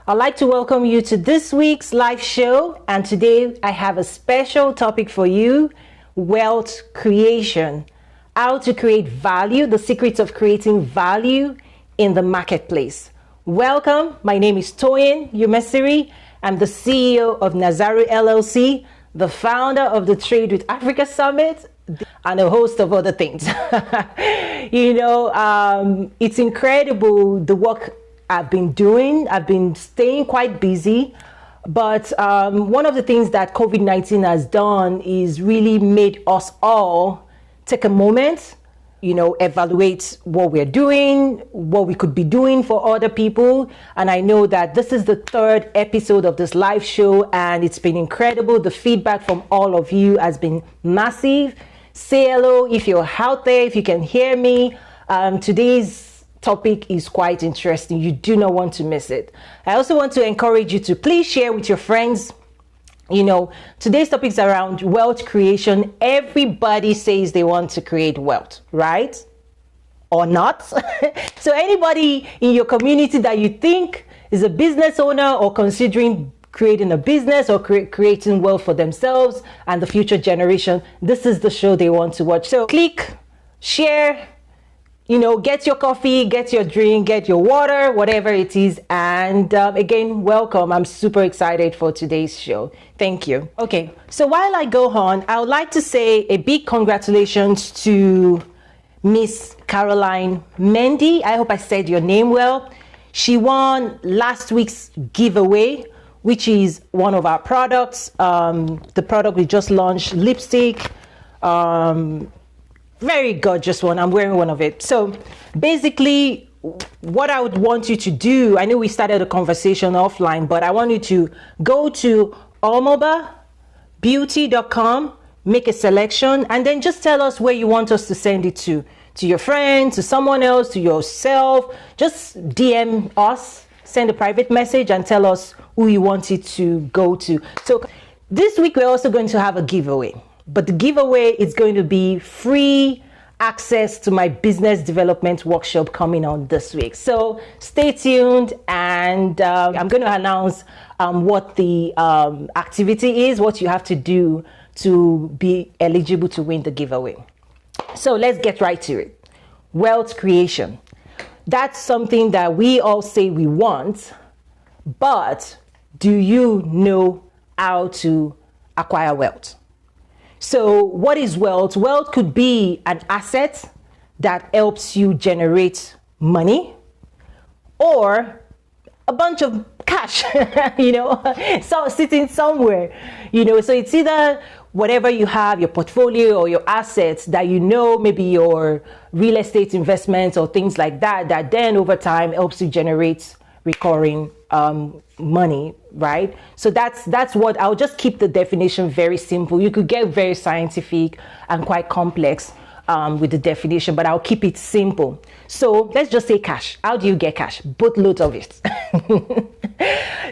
I'd like to welcome you to this week's live show. And today I have a special topic for you, wealth creation. How to create value, the secrets of creating value in the marketplace. Welcome. My name is Toyin Umesiri. I'm the CEO of Nazaru LLC, the founder of the Trade with Africa Summit, and a host of other things. It's incredible the work I've been doing. I've been staying quite busy, but one of the things that COVID-19 has done is really made us all take a moment, evaluate what we're doing, what we could be doing for other people. And I know that this is the third episode of this live show, and it's been incredible. The feedback from all of you has been massive. Say hello if you're out there, if you can hear me. Today's topic is quite interesting. You do not want to miss it. I also want to encourage you to please share with your friends. Today's topic is around wealth creation. Everybody says they want to create wealth, right? Or not. So anybody in your community that you think is a business owner or considering creating a business or creating wealth for themselves and the future generation, this is the show they want to watch. So click, share, get your coffee, get your drink, get your water, whatever it is. And again, welcome. I'm super excited for today's show. Thank you. Okay, so while I go on, I would like to say a big congratulations to Miss Caroline Mendy. I hope I said your name well. She won last week's giveaway, which is one of our products. The product we just launched, lipstick. Very gorgeous one. I'm wearing one of it. So basically, what I would want you to do, I know we started a conversation offline, but I want you to go to almobabeauty.com, make a selection, and then just tell us where you want us to send it to your friend, to someone else, to yourself. Just DM us, send a private message and tell us who you want it to go to. So this week, we're also going to have a giveaway. But the giveaway is going to be free access to my business development workshop coming on this week. So stay tuned, and I'm going to announce what the activity is, what you have to do to be eligible to win the giveaway. So let's get right to it. Wealth creation. That's something that we all say we want, but do you know how to acquire wealth? So what is wealth? Wealth could be an asset that helps you generate money, or a bunch of cash, so sitting somewhere, so it's either whatever you have, your portfolio or your assets that maybe your real estate investments or things like that, that then over time helps you generate recurring money, right? So that's what I'll just keep the definition very simple. You could get very scientific and quite complex with the definition, but I'll keep it simple. So let's just say cash. How do you get cash? Boatloads of it.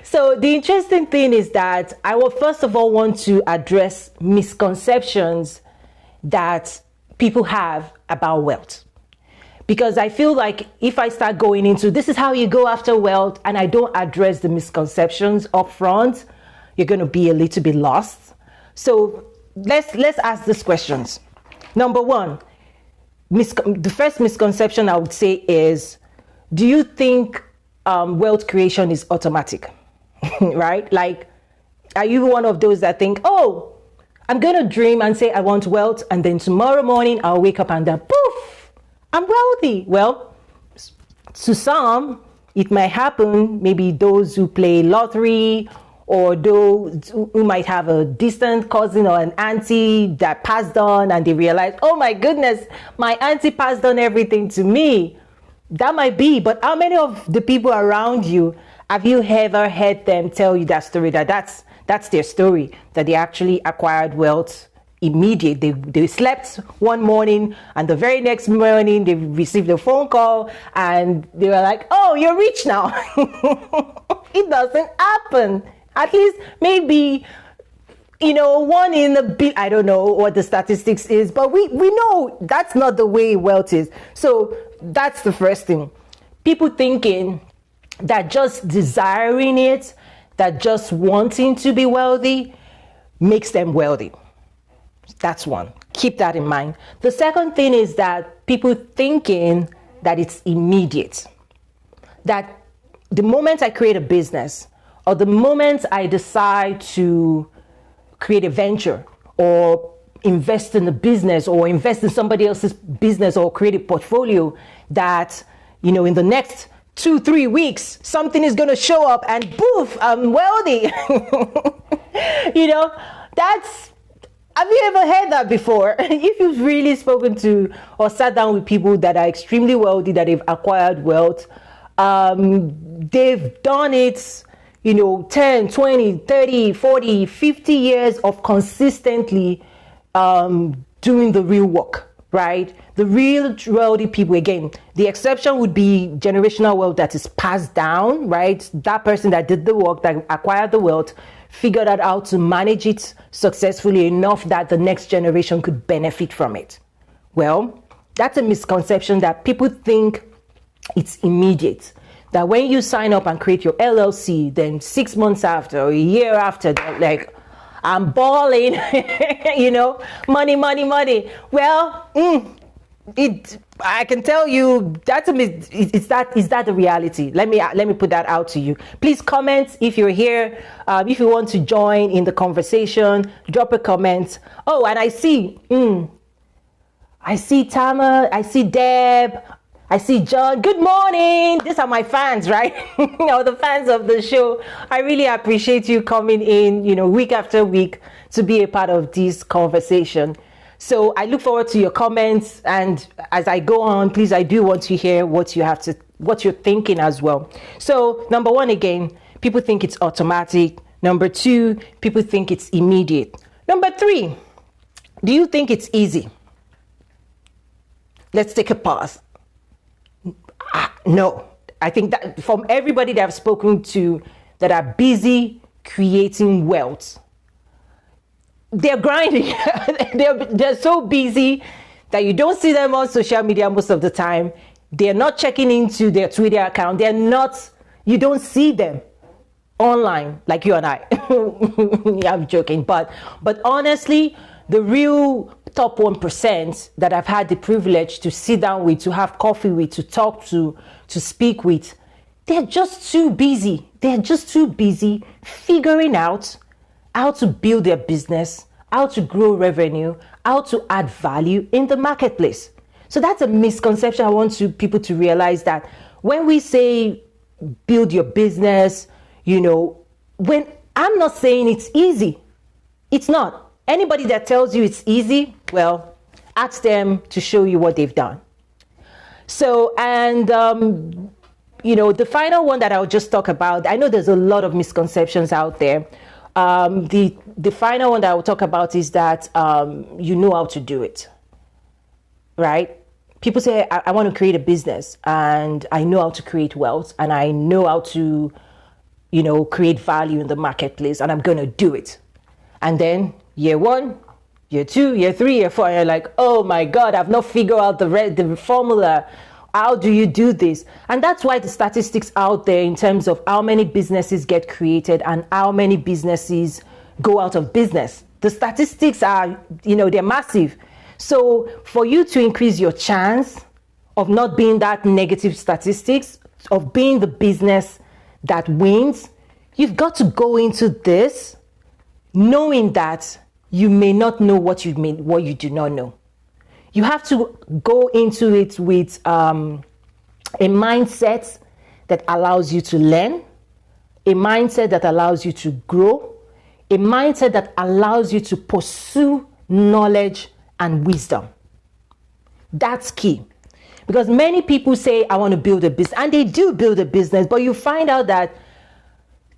So the interesting thing is that I will first of all want to address misconceptions that people have about wealth. Because I feel like if I start going into this is how you go after wealth and I don't address the misconceptions up front, you're going to be a little bit lost. So let's ask these questions. Number one, the first misconception I would say is, do you think wealth creation is automatic? Right? Like, are you one of those that think, oh, I'm going to dream and say I want wealth, and then tomorrow morning I'll wake up and then poof, I'm wealthy? Well, to some, it might happen. Maybe those who play lottery, or those who might have a distant cousin or an auntie that passed on and they realize, oh my goodness, my auntie passed on everything to me. That might be, but how many of the people around you have you ever heard them tell you that story, that's their story, that they actually acquired wealth immediate? They slept one morning and the very next morning they received a phone call and they were like, oh, you're rich now. It doesn't happen. At least maybe one in a bit. I don't know what the statistics is, but we know that's not the way wealth is. So that's the first thing. People thinking that just desiring it, that just wanting to be wealthy makes them wealthy. That's one. Keep that in mind. The second thing is that people thinking that it's immediate. That the moment I create a business, or the moment I decide to create a venture or invest in a business or invest in somebody else's business or create a portfolio, that, in the next 2-3 weeks, something is going to show up and poof, I'm wealthy. Have you ever heard that before? If you've really spoken to or sat down with people that are extremely wealthy, that have acquired wealth, they've done it, 10, 20, 30, 40, 50 years of consistently doing the real work, right? The real wealthy people, again, the exception would be generational wealth that is passed down, right? That person that did the work, that acquired the wealth, figured out how to manage it successfully enough that the next generation could benefit from it. Well, that's a misconception, that people think it's immediate. That when you sign up and create your LLC, then 6 months after or a year after, they're like, I'm balling, money, money, money. Well, I can tell you is that the reality? Let me put that out to you. Please comment if you're here. If you want to join in the conversation, drop a comment. Oh, and I see Tama, I see Deb, I see John. Good morning. These are my fans, right? The fans of the show. I really appreciate you coming in, week after week to be a part of this conversation. So I look forward to your comments, and as I go on, please, I do want to hear what you're thinking as well. So number one, again, people think it's automatic. Number two, people think it's immediate. Number three, do you think it's easy? Let's take a pause. No, I think that from everybody that I've spoken to that are busy creating wealth, they're grinding. they're so busy that you don't see them on social media most of the time. They're not checking into their Twitter account. You don't see them online like you and I. Yeah, I'm joking. But honestly, the real top 1% that I've had the privilege to sit down with, to have coffee with, to talk to speak with, they're just too busy. They're just too busy figuring out how to build their business, how to grow revenue, how to add value in the marketplace. So that's a misconception. I want people to realize that when we say build your business, when I'm not saying it's easy, it's not. Anybody that tells you it's easy, well, ask them to show you what they've done. So, and, the final one that I'll just talk about, I know there's a lot of misconceptions out there. The final one that I will talk about is that you know how to do it, right? People say, I want to create a business and I know how to create wealth and I know how to, create value in the marketplace and I'm going to do it. And then year 1, year 2, year 3, year 4, and you're like, oh my God, I've not figured out the formula. How do you do this? And that's why the statistics out there in terms of how many businesses get created and how many businesses go out of business. The statistics are, they're massive. So for you to increase your chance of not being that negative statistics, of being the business that wins, you've got to go into this knowing that you may not know what you do not know. You have to go into it with a mindset that allows you to learn, a mindset that allows you to grow, a mindset that allows you to pursue knowledge and wisdom. That's key. Because many people say, I want to build a business, and they do build a business, but you find out that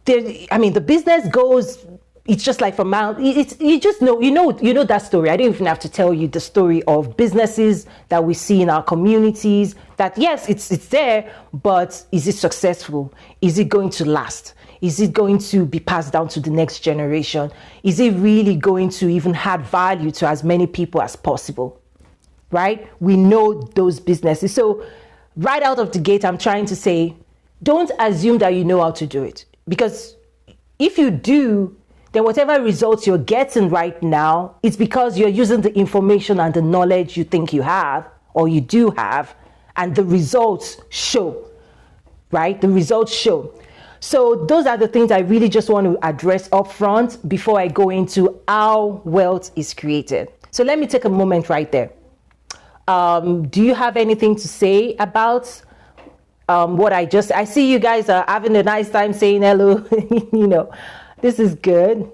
the business goes, it's just like from out, you know that story. I don't even have to tell you the story of businesses that we see in our communities that, yes, it's there, but is it successful? Is it going to last? Is it going to be passed down to the next generation? Is it really going to even add value to as many people as possible? Right? We know those businesses. So right out of the gate, I'm trying to say, don't assume that you know how to do it, because if you do, then whatever results you're getting right now, it's because you're using the information and the knowledge you think you have or you do have, and the results show, right? The results show. So those are the things I really just want to address up front before I go into how wealth is created. So let me take a moment right there. Do you have anything to say about what I see you guys are having a nice time saying hello. You know, this is good.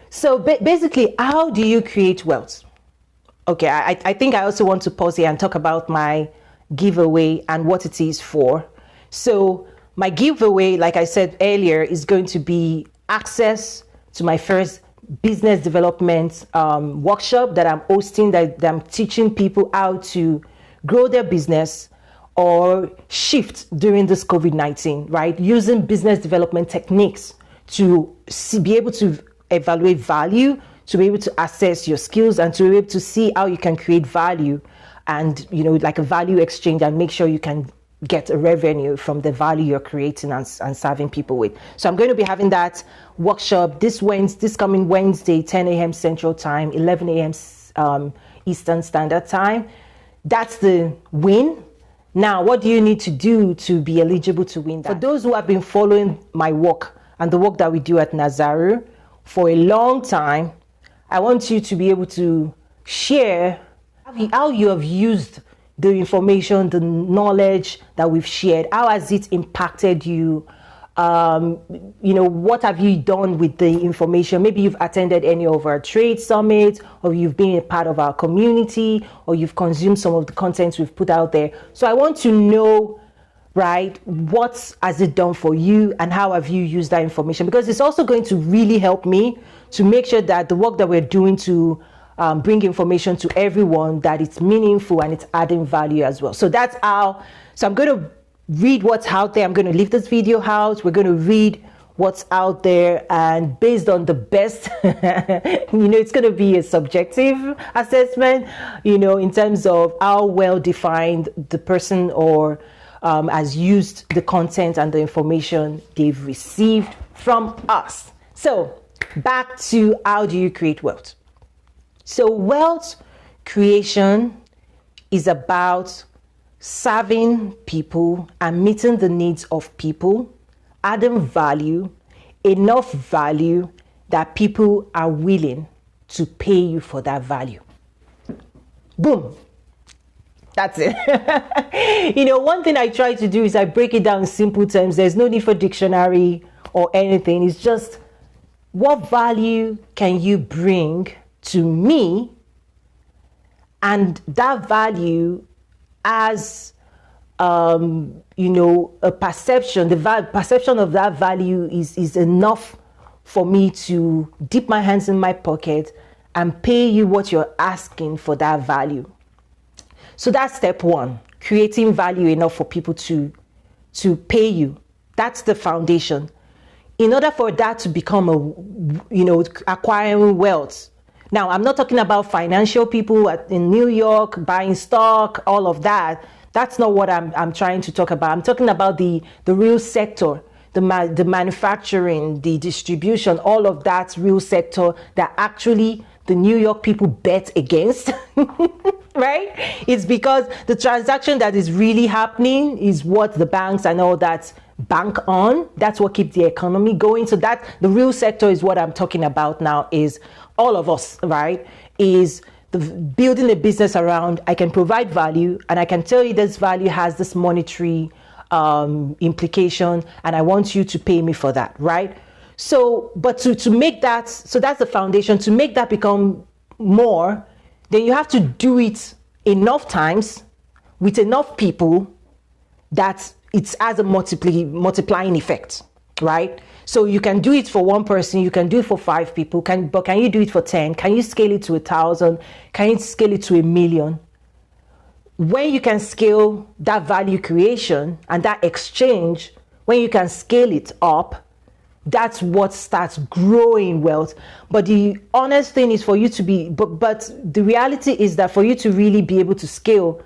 So basically, how do you create wealth? Okay, I think I also want to pause here and talk about my giveaway and what it is for. So my giveaway, like I said earlier, is going to be access to my first business development workshop that I'm hosting, that I'm teaching people how to grow their business or shift during this COVID-19, right? Using business development techniques to be able to evaluate value, to be able to assess your skills, and to be able to see how you can create value and, you know, like a value exchange, and make sure you can get a revenue from the value you're creating and serving people with. So I'm going to be having that workshop this coming Wednesday, 10 a.m. Central Time, 11 a.m. Eastern Standard Time. That's the win. Now, what do you need to do to be eligible to win that? For those who have been following my work and the work that we do at Nazaru for a long time, I want you to be able to share how you have used the information, the knowledge that we've shared. How has it impacted you? You know, what have you done with the information? Maybe you've attended any of our trade summits, or you've been a part of our community, or you've consumed some of the content we've put out there. So I want to know, right, what has it done for you and how have you used that information? Because it's also going to really help me to make sure that the work that we're doing to bring information to everyone, that it's meaningful and it's adding value as well. So that's how, so I'm going to read what's out there. I'm going to leave this video out. We're going to read what's out there, and based on the best, you know, it's going to be a subjective assessment, you know, in terms of how well defined the person or has used the content and the information they've received from us. So back to how do you create wealth? So wealth creation is about serving people and meeting the needs of people, adding value, enough value that people are willing to pay you for that value. Boom. That's it. You know, one thing I try to do is I break it down in simple terms. There's no need for dictionary or anything. It's just, what value can you bring to me? And that value as you know, a perception, the perception of that value is enough for me to dip my hands in my pocket and pay you what you're asking for that value. So that's step one, creating value enough for people to pay you. That's the foundation. In order for that to become a, you know, acquiring wealth. Now, I'm not talking about financial people in New York buying stock, all of that. That's not what I'm trying to talk about. I'm talking about the real sector, the manufacturing, the distribution, all of that real sector that actually the New York people bet against, right? It's because the transaction that is really happening is what the banks and all that bank on. That's what keeps the economy going. So that the real sector is what I'm talking about now, is all of us, right? Is the building a business around, I can provide value and I can tell you this value has this monetary implication and I want you to pay me for that, right? So, but to make that, so that's the foundation. To make that become more, then you have to do it enough times with enough people that it has a multiplying effect, right? So you can do it for one person, you can do it for 5 people, but can you do it for 10? Can you scale it to 1,000? Can you scale it to 1,000,000? When you can scale that value creation and that exchange, when you can scale it up, that's what starts growing wealth. But the honest thing is for you to be, but the reality is that for you to really be able to scale,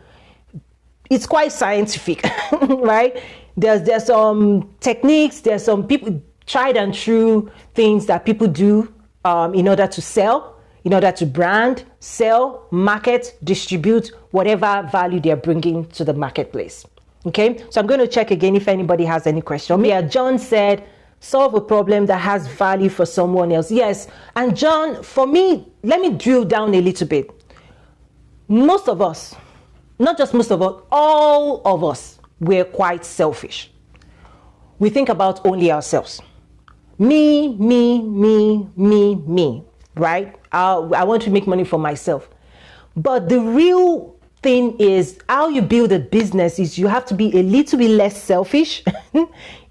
it's quite scientific, right? There's some techniques, there's some people tried and true things that people do in order to sell, in order to brand, sell, market, distribute whatever value they're bringing to the marketplace. Okay, so I'm going to check again if anybody has any question. Yeah, John said, solve a problem that has value for someone else. Yes, and John, for me, let me drill down a little bit. Most of us, not just most of us, all of us, we're quite selfish. We think about only ourselves. Me, right? I want to make money for myself. But the real thing is, how you build a business is you have to be a little bit less selfish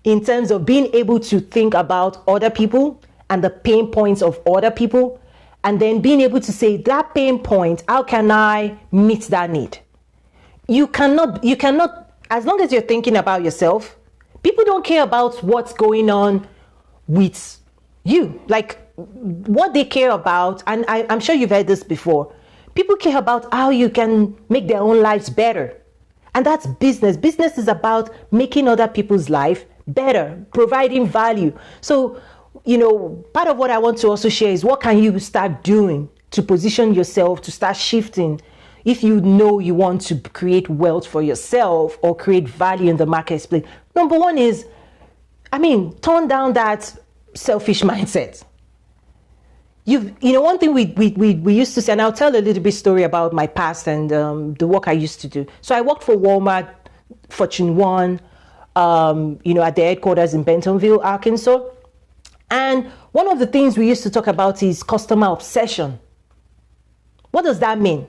in terms of being able to think about other people and the pain points of other people, and then being able to say, that pain point, how can I meet that need? You cannot, as long as you're thinking about yourself, people don't care about what's going on with you. Like, what they care about, and I'm sure you've heard this before, people care about how you can make their own lives better. And that's business. Business is about making other people's life better, providing value. So, part of what I want to also share is, what can you start doing to position yourself, to start shifting if you know you want to create wealth for yourself or create value in the marketplace? Number one is, turn down that selfish mindset. One thing we used to say, and I'll tell a little bit story about my past and the work I used to do. So I worked for Walmart, Fortune 1, at the headquarters in Bentonville, Arkansas. And one of the things we used to talk about is customer obsession. What does that mean?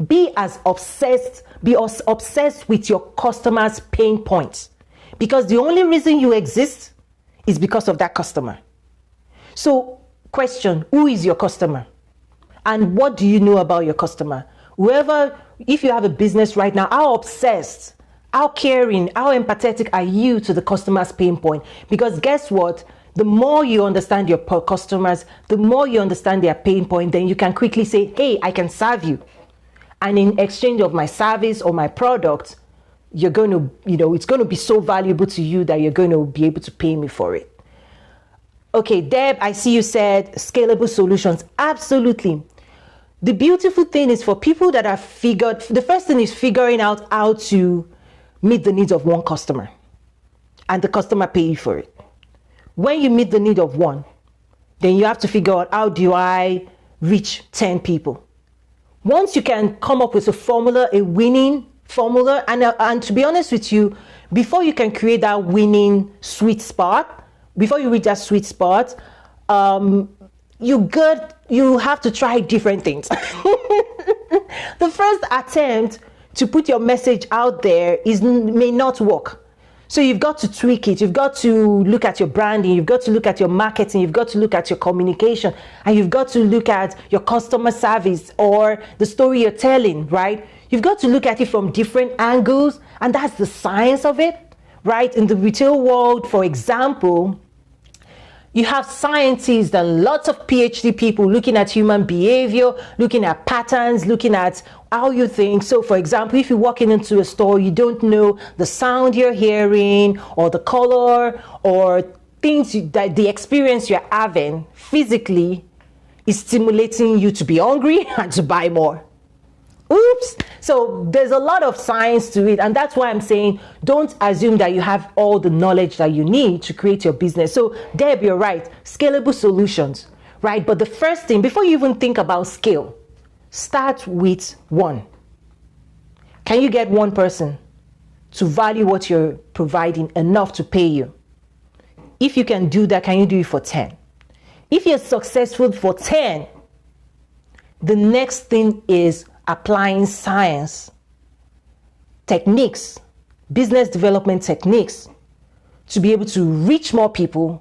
Be obsessed with your customers' pain points, because the only reason you exist is because of that customer. So, question, who is your customer? And what do you know about your customer? If you have a business right now, how obsessed, how caring, how empathetic are you to the customer's pain point? Because guess what? The more you understand your customers, the more you understand their pain point, then you can quickly say, hey, I can serve you. And in exchange of my service or my product, you're going to, it's going to be so valuable to you that you're going to be able to pay me for it. Okay, Deb, I see you said scalable solutions. Absolutely. The beautiful thing is, for people that have the first thing is figuring out how to meet the needs of one customer and the customer pay you for it. When you meet the need of one, then you have to figure out, how do I reach 10 people? Once you can come up with a winning formula, and to be honest with you, before you can create that winning sweet spot, before you reach that sweet spot, you have to try different things. The first attempt to put your message out there may not work. So you've got to tweak it. You've got to look at your branding. You've got to look at your marketing. You've got to look at your communication. And you've got to look at your customer service or the story you're telling, right? You've got to look at it from different angles. And that's the science of it, right? In the retail world, for example, you have scientists and lots of PhD people looking at human behavior, looking at patterns, looking at how you think. So, for example, if you're walking into a store, you don't know the sound you're hearing or the color or things that the experience you're having physically is stimulating you to be hungry and to buy more. Oops. So there's a lot of science to it. And that's why I'm saying, don't assume that you have all the knowledge that you need to create your business. So Deb, you're right. Scalable solutions, right? But the first thing, before you even think about scale, start with one. Can you get one person to value what you're providing enough to pay you? If you can do that, can you do it for 10? If you're successful for 10, the next thing is applying science, techniques, business development techniques to be able to reach more people